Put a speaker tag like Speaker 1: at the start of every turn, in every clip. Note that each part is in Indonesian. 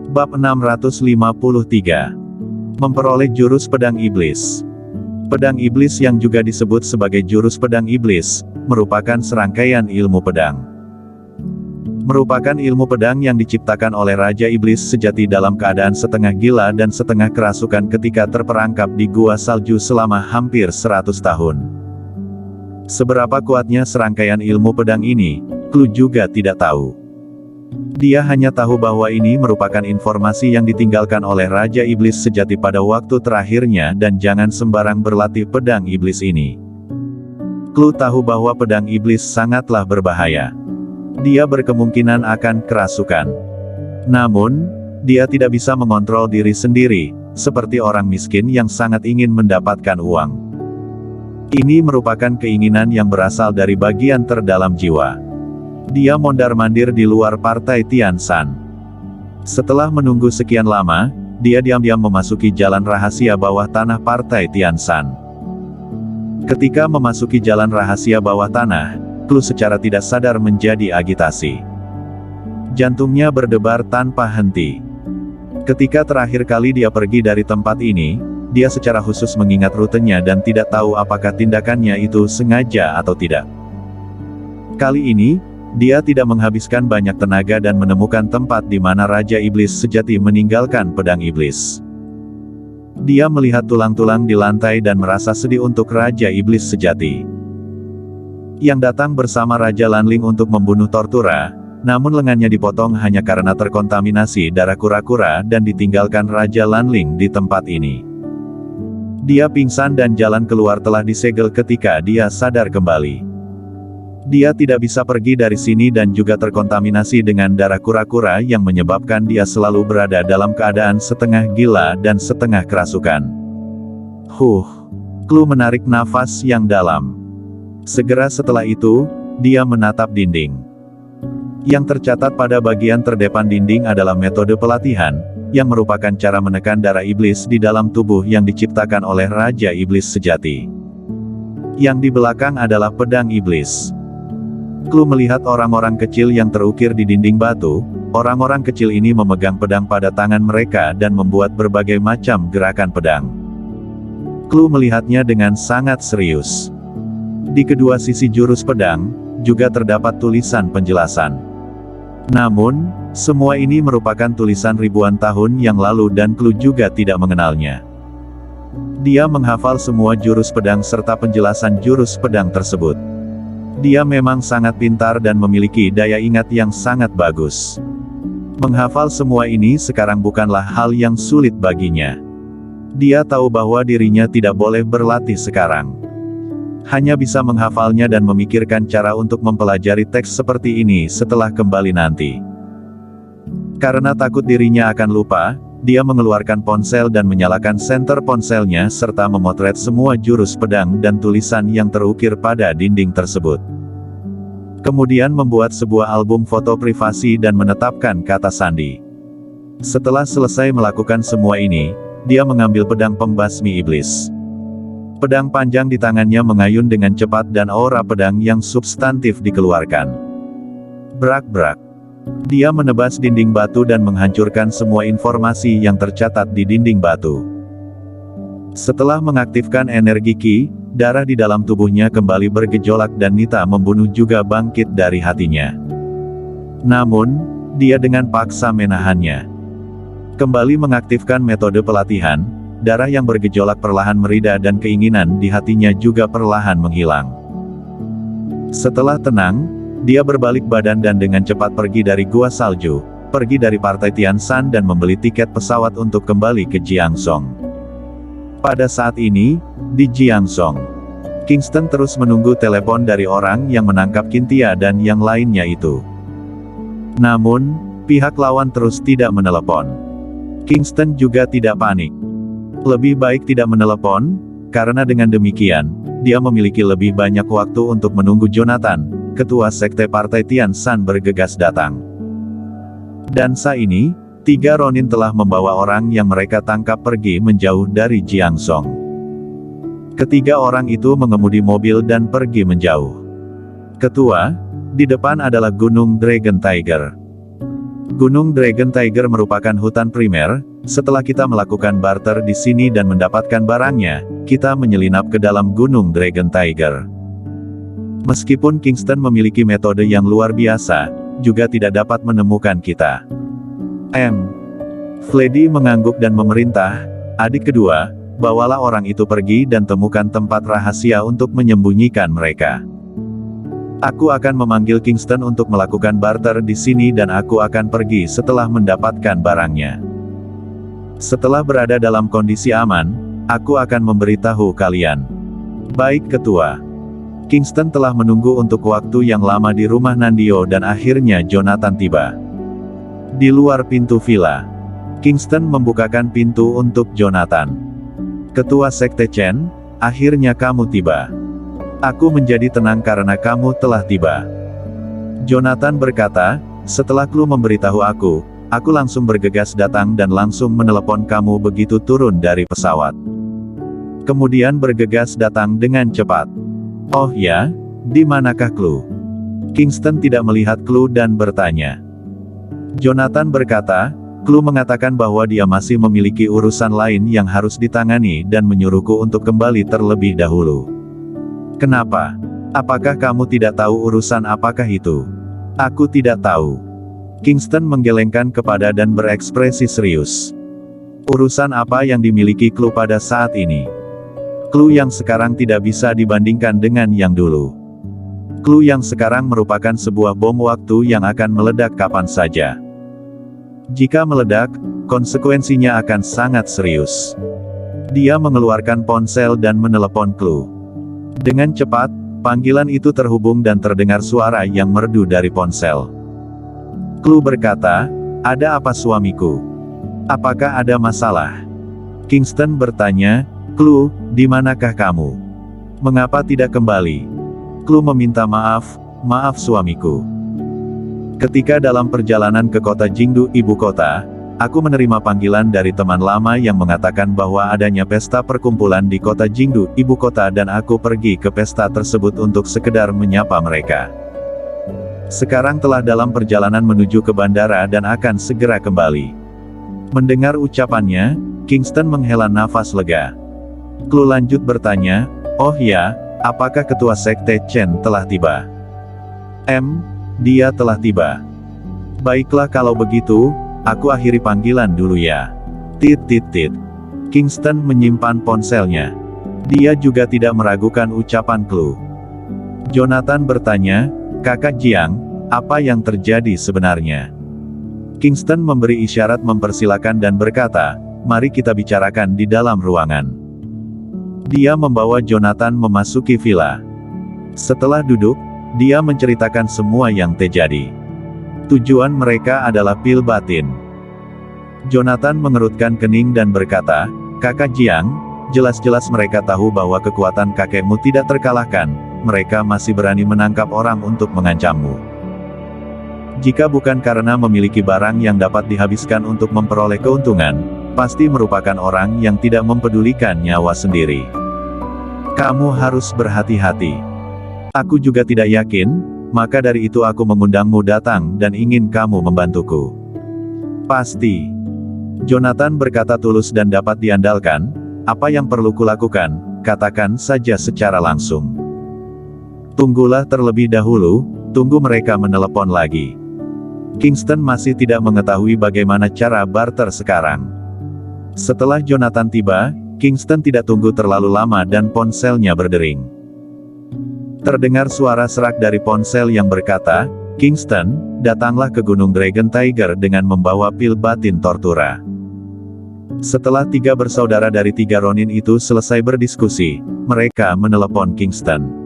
Speaker 1: Bab 653. Memperoleh jurus pedang iblis. Pedang iblis yang juga disebut sebagai jurus pedang iblis, merupakan serangkaian ilmu pedang. Merupakan ilmu pedang yang diciptakan oleh Raja Iblis sejati dalam keadaan setengah gila dan setengah kerasukan ketika terperangkap di gua salju selama hampir 100 tahun. Seberapa kuatnya serangkaian ilmu pedang ini, Clue juga tidak tahu. Dia hanya tahu bahwa ini merupakan informasi yang ditinggalkan oleh Raja Iblis sejati pada waktu terakhirnya dan jangan sembarang berlatih pedang iblis ini. Clue tahu bahwa pedang iblis sangatlah berbahaya. Dia berkemungkinan akan kerasukan. Namun, dia tidak bisa mengontrol diri sendiri, seperti orang miskin yang sangat ingin mendapatkan uang. Ini merupakan keinginan yang berasal dari bagian terdalam jiwa. Dia mondar-mandir di luar partai Tian Shan. Setelah menunggu sekian lama, dia diam-diam memasuki jalan rahasia bawah tanah partai Tian Shan. Ketika memasuki jalan rahasia bawah tanah, Clue secara tidak sadar menjadi agitasi. Jantungnya berdebar tanpa henti. Ketika terakhir kali dia pergi dari tempat ini, dia secara khusus mengingat rutenya dan tidak tahu apakah tindakannya itu sengaja atau tidak. Kali ini, dia tidak menghabiskan banyak tenaga dan menemukan tempat di mana Raja Iblis sejati meninggalkan pedang iblis. Dia melihat tulang-tulang di lantai dan merasa sedih untuk Raja Iblis sejati, yang datang bersama Raja Lanling untuk membunuh Tortura, namun lengannya dipotong hanya karena terkontaminasi darah kura-kura dan ditinggalkan Raja Lanling di tempat ini. Dia pingsan dan jalan keluar telah disegel ketika dia sadar kembali. Dia tidak bisa pergi dari sini dan juga terkontaminasi dengan darah kura-kura yang menyebabkan dia selalu berada dalam keadaan setengah gila dan setengah kerasukan. Clue menarik nafas yang dalam. Segera setelah itu, dia menatap dinding. Yang tercatat pada bagian terdepan dinding adalah metode pelatihan, yang merupakan cara menekan darah iblis di dalam tubuh yang diciptakan oleh Raja Iblis sejati. Yang di belakang adalah pedang iblis. Clue melihat orang-orang kecil yang terukir di dinding batu. Orang-orang kecil ini memegang pedang pada tangan mereka dan membuat berbagai macam gerakan pedang. Clue melihatnya dengan sangat serius. Di kedua sisi jurus pedang, juga terdapat tulisan penjelasan. Namun, semua ini merupakan tulisan ribuan tahun yang lalu dan Clue juga tidak mengenalnya. Dia menghafal semua jurus pedang serta penjelasan jurus pedang tersebut. Dia memang sangat pintar dan memiliki daya ingat yang sangat bagus. Menghafal semua ini sekarang bukanlah hal yang sulit baginya. Dia tahu bahwa dirinya tidak boleh berlatih sekarang. Hanya bisa menghafalnya dan memikirkan cara untuk mempelajari teks seperti ini setelah kembali nanti. Karena takut dirinya akan lupa, dia mengeluarkan ponsel dan menyalakan senter ponselnya serta memotret semua jurus pedang dan tulisan yang terukir pada dinding tersebut. Kemudian membuat sebuah album foto privasi dan menetapkan kata sandi. Setelah selesai melakukan semua ini, dia mengambil pedang pembasmi iblis. Pedang panjang di tangannya mengayun dengan cepat dan aura pedang yang substantif dikeluarkan. Brak-brak. Dia menebas dinding batu dan menghancurkan semua informasi yang tercatat di dinding batu. Setelah mengaktifkan energi Qi, darah di dalam tubuhnya kembali bergejolak dan Nita membunuh juga bangkit dari hatinya. Namun, dia dengan paksa menahannya. Kembali mengaktifkan metode pelatihan, darah yang bergejolak perlahan merida dan keinginan di hatinya juga perlahan menghilang. Setelah tenang, dia berbalik badan dan dengan cepat pergi dari gua salju, pergi dari partai Tian Shan dan membeli tiket pesawat untuk kembali ke Jiangzhong. Pada saat ini, di Jiangzhong, Kingston terus menunggu telepon dari orang yang menangkap Cynthia dan yang lainnya itu. Namun, pihak lawan terus tidak menelepon. Kingston juga tidak panik. Lebih baik tidak menelepon, karena dengan demikian, dia memiliki lebih banyak waktu untuk menunggu Jonathan, ketua sekte partai Tian Shan bergegas datang. Dan saat ini, 3 Ronin telah membawa orang yang mereka tangkap pergi menjauh dari Jiangzhong. Ketiga orang itu mengemudi mobil dan pergi menjauh. Ketua, di depan adalah Gunung Dragon Tiger. Gunung Dragon Tiger merupakan hutan primer. Setelah kita melakukan barter di sini dan mendapatkan barangnya, kita menyelinap ke dalam Gunung Dragon Tiger. Meskipun Kingston memiliki metode yang luar biasa, juga tidak dapat menemukan kita. Fleddy mengangguk dan memerintah, "Adik kedua, bawalah orang itu pergi dan temukan tempat rahasia untuk menyembunyikan mereka. Aku akan memanggil Kingston untuk melakukan barter di sini dan aku akan pergi setelah mendapatkan barangnya. Setelah berada dalam kondisi aman, aku akan memberitahu kalian." "Baik ketua." Kingston telah menunggu untuk waktu yang lama di rumah Nandio dan akhirnya Jonathan tiba. Di luar pintu villa, Kingston membukakan pintu untuk Jonathan. "Ketua Sekte Chen, akhirnya kamu tiba. Aku menjadi tenang karena kamu telah tiba." Jonathan berkata, "Setelah Clue memberitahu aku langsung bergegas datang dan langsung menelepon kamu begitu turun dari pesawat. Kemudian bergegas datang dengan cepat." "Oh ya, di manakah Clue?" Kingston tidak melihat Clue dan bertanya. Jonathan berkata, "Clue mengatakan bahwa dia masih memiliki urusan lain yang harus ditangani dan menyuruhku untuk kembali terlebih dahulu." "Kenapa? Apakah kamu tidak tahu urusan apakah itu?" "Aku tidak tahu." Kingston menggelengkan kepala dan berekspresi serius. "Urusan apa yang dimiliki Clue pada saat ini? Clue yang sekarang tidak bisa dibandingkan dengan yang dulu. Clue yang sekarang merupakan sebuah bom waktu yang akan meledak kapan saja. Jika meledak, konsekuensinya akan sangat serius." Dia mengeluarkan ponsel dan menelepon Clue. Dengan cepat, panggilan itu terhubung dan terdengar suara yang merdu dari ponsel. Clue berkata, "Ada apa suamiku? Apakah ada masalah?" Kingston bertanya, "Clue, di manakah kamu? Mengapa tidak kembali?" Clue meminta maaf suamiku. "Ketika dalam perjalanan ke kota Jingdu, ibu kota, aku menerima panggilan dari teman lama yang mengatakan bahwa adanya pesta perkumpulan di kota Jingdu, ibu kota dan aku pergi ke pesta tersebut untuk sekedar menyapa mereka. Sekarang telah dalam perjalanan menuju ke bandara dan akan segera kembali." Mendengar ucapannya, Kingston menghela nafas lega. Clue lanjut bertanya, "Oh ya, apakah ketua Sekte Chen telah tiba?" Dia telah tiba." "Baiklah kalau begitu, aku akhiri panggilan dulu ya." Kingston menyimpan ponselnya. Dia juga tidak meragukan ucapan Clue. Jonathan bertanya, "Kakak Jiang, apa yang terjadi sebenarnya?" Kingston memberi isyarat mempersilakan dan berkata, "Mari kita bicarakan di dalam ruangan." Dia membawa Jonathan memasuki villa. Setelah duduk, dia menceritakan semua yang terjadi. Tujuan mereka adalah pil batin. Jonathan mengerutkan kening dan berkata, "Kakak Jiang, jelas-jelas mereka tahu bahwa kekuatan kakekmu tidak terkalahkan, mereka masih berani menangkap orang untuk mengancammu. Jika bukan karena memiliki barang yang dapat dihabiskan untuk memperoleh keuntungan, pasti merupakan orang yang tidak mempedulikan nyawa sendiri. Kamu harus berhati-hati. Aku juga tidak yakin, maka dari itu aku mengundangmu datang dan ingin kamu membantuku." "Pasti." Jonathan berkata tulus dan dapat diandalkan, "Apa yang perlu kulakukan, katakan saja secara langsung. Tunggulah terlebih dahulu, tunggu mereka menelepon lagi." Kingston masih tidak mengetahui bagaimana cara barter sekarang. Setelah Jonathan tiba, Kingston tidak tunggu terlalu lama dan ponselnya berdering. Terdengar suara serak dari ponsel yang berkata, "Kingston, datanglah ke Gunung Dragon Tiger dengan membawa pil batin Tortura." Setelah 3 bersaudara dari 3 Ronin itu selesai berdiskusi, mereka menelepon Kingston.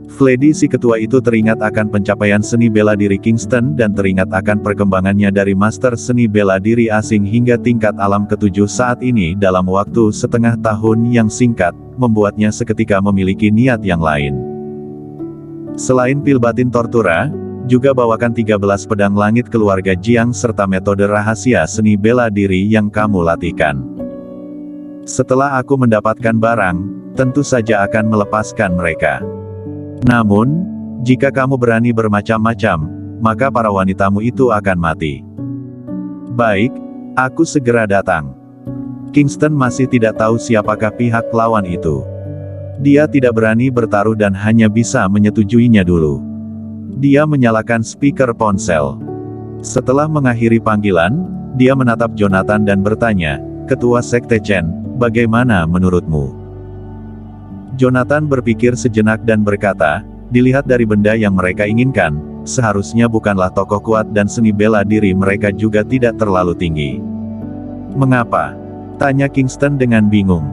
Speaker 1: Fleddy si ketua itu teringat akan pencapaian seni bela diri Kingston dan teringat akan perkembangannya dari master seni bela diri asing hingga tingkat alam ke-7 saat ini dalam waktu setengah tahun yang singkat, membuatnya seketika memiliki niat yang lain. Selain pil batin Tortura, juga bawakan 13 pedang langit keluarga Jiang serta metode rahasia seni bela diri yang kamu latihkan. Setelah aku mendapatkan barang, tentu saja akan melepaskan mereka. Namun, jika kamu berani bermacam-macam, maka para wanitamu itu akan mati. Baik, aku segera datang. Kingston masih tidak tahu siapakah pihak lawan itu. Dia tidak berani bertaruh dan hanya bisa menyetujuinya dulu. Dia menyalakan speaker ponsel. Setelah mengakhiri panggilan, dia menatap Jonathan dan bertanya, "Ketua Sekte Chen, bagaimana menurutmu?" Jonathan berpikir sejenak dan berkata, "Dilihat dari benda yang mereka inginkan, seharusnya bukanlah tokoh kuat dan seni bela diri mereka juga tidak terlalu tinggi." "Mengapa?" tanya Kingston dengan bingung.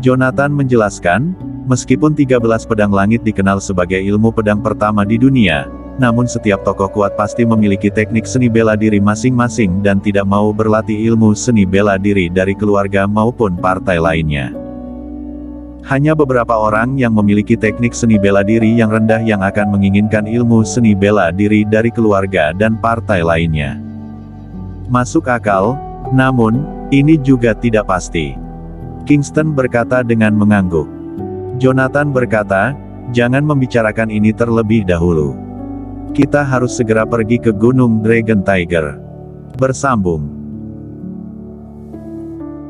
Speaker 1: Jonathan menjelaskan, meskipun 13 pedang langit dikenal sebagai ilmu pedang pertama di dunia, namun setiap tokoh kuat pasti memiliki teknik seni bela diri masing-masing dan tidak mau berlatih ilmu seni bela diri dari keluarga maupun partai lainnya. Hanya beberapa orang yang memiliki teknik seni bela diri yang rendah yang akan menginginkan ilmu seni bela diri dari keluarga dan partai lainnya. Masuk akal, namun, ini juga tidak pasti. Kingston berkata dengan mengangguk. Jonathan berkata, "Jangan membicarakan ini terlebih dahulu. Kita harus segera pergi ke Gunung Dragon Tiger." Bersambung.